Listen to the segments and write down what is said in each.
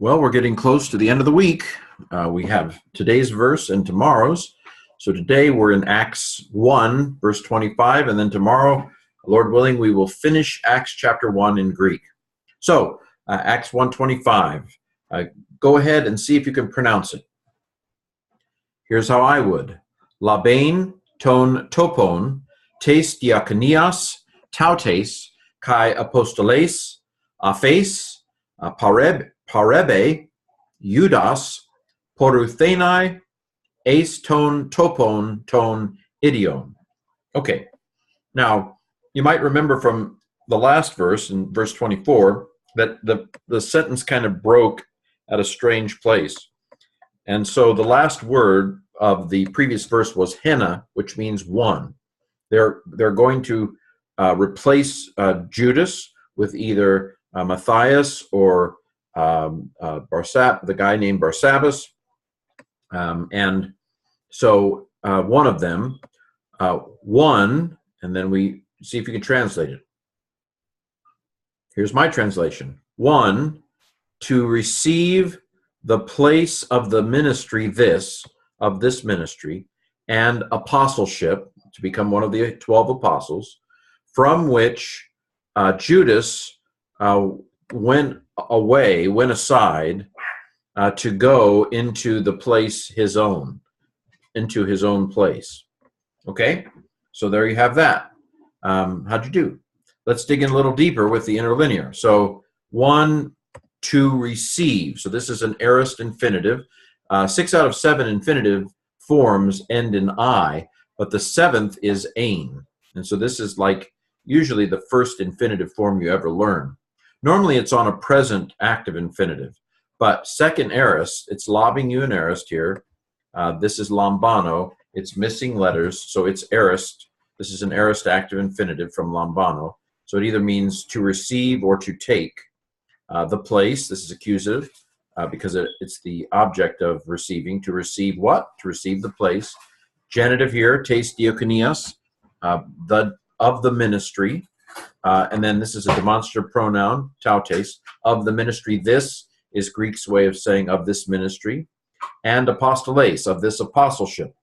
Well, we're getting close to the end of the week. We have today's verse and tomorrow's. So today we're in Acts 1, verse 25, and then tomorrow, Lord willing, we will finish Acts chapter 1 in Greek. So, Acts 1:25. Go ahead and see if you can pronounce it. Here's how I would. Labain ton topon, tes diakonias, tautes, kai apostoles, aphes, parebe, Judas, poruthenai, ace ton topon ton idion. Okay, now you might remember from the last verse, in verse 24, that the sentence kind of broke at a strange place. And so the last word of the previous verse was hena, which means one. They're going to replace Judas with either Matthias or the guy named Barsabbas. And so one of them, one, and then we see if you can translate it. Here's my translation. One, to receive the place of the ministry, this ministry, and apostleship, to become one of the 12 apostles, from which Judas went aside to go into the place into his own place. Okay, so there you have that. How'd you do? Let's dig in a little deeper with the interlinear. So one, to receive. So this is an aorist infinitive. 6 out of 7 infinitive forms end in I, but the 7th is ein. And so this is like usually the first infinitive form you ever learn. Normally it's on a present active infinitive, but second aorist, it's lobbing you an aorist here. This is lambano. It's missing letters, so it's aorist. This is an aorist active infinitive from lambano. So it either means to receive or to take. The place, this is accusative because it's the object of receiving. To receive what? To receive the place. Genitive here, tes diakonias, of the ministry. And then this is a demonstrative pronoun, tautes, of the ministry. This is Greek's way of saying of this ministry. And apostoles, of this apostleship.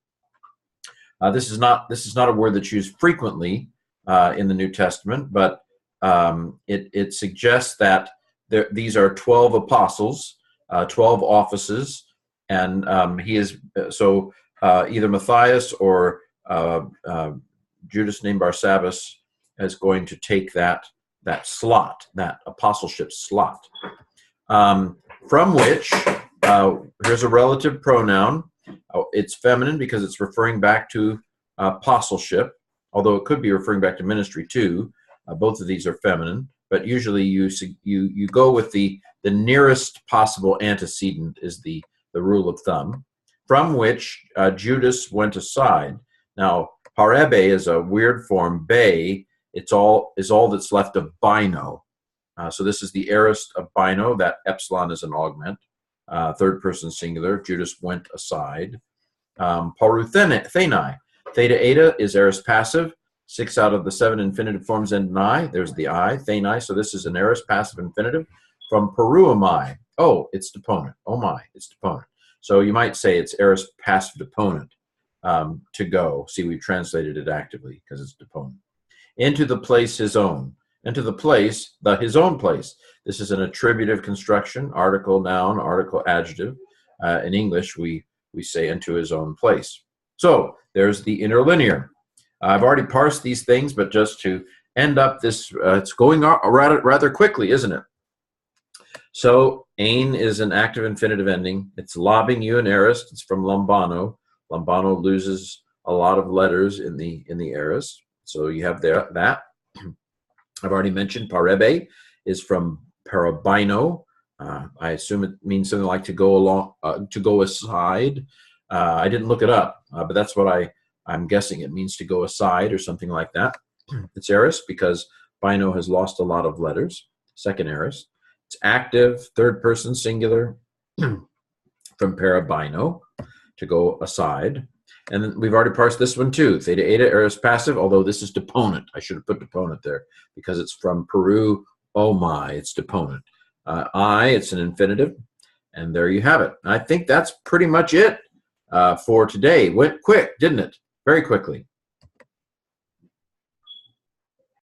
This is not a word that's used frequently in the New Testament, but it suggests that these are 12 apostles, 12 offices, and he is so either Matthias or Judas named Barsabbas is going to take that slot, that apostleship slot, from which here's a relative pronoun. It's feminine because it's referring back to apostleship, although it could be referring back to ministry too. Both of these are feminine, but usually you go with the nearest possible antecedent is the rule of thumb, from which Judas went aside. Now, parebe is a weird form. Be is all that's left of bino. So this is the aorist of bino. That epsilon is an augment. Third person singular. Judas went aside. Paruthenai. Theta eta is aorist passive. 6 out of the 7 infinitive forms end in I. There's the I, thenai. So this is an aorist passive infinitive from peruamai. Oh, it's deponent. Oh my, it's deponent. So you might say it's aorist passive deponent, to go. See, we've translated it actively because it's deponent. Into the place his own. Into the place, his own place. This is an attributive construction, article, noun, article, adjective. In English, we say into his own place. So there's the interlinear. I've already parsed these things, but just to end up this, it's going rather quickly, isn't it? So ein is an active infinitive ending. It's lobbing you an aorist. It's from lambano. Lambano loses a lot of letters in the aorist. So you have that. I've already mentioned parebe is from parabino. I assume it means something like to go along, to go aside. I didn't look it up, but that's what I'm guessing it means, to go aside or something like that. It's aorist because bino has lost a lot of letters. Second aorist. It's active, third person singular, from parabino, to go aside. And then we've already parsed this one too. Theta eta, aorist passive, although this is deponent. I should have put deponent there because it's from Peru. Oh my, it's deponent. I, it's an infinitive. And there you have it. I think that's pretty much it for today. Went quick, didn't it? Very quickly.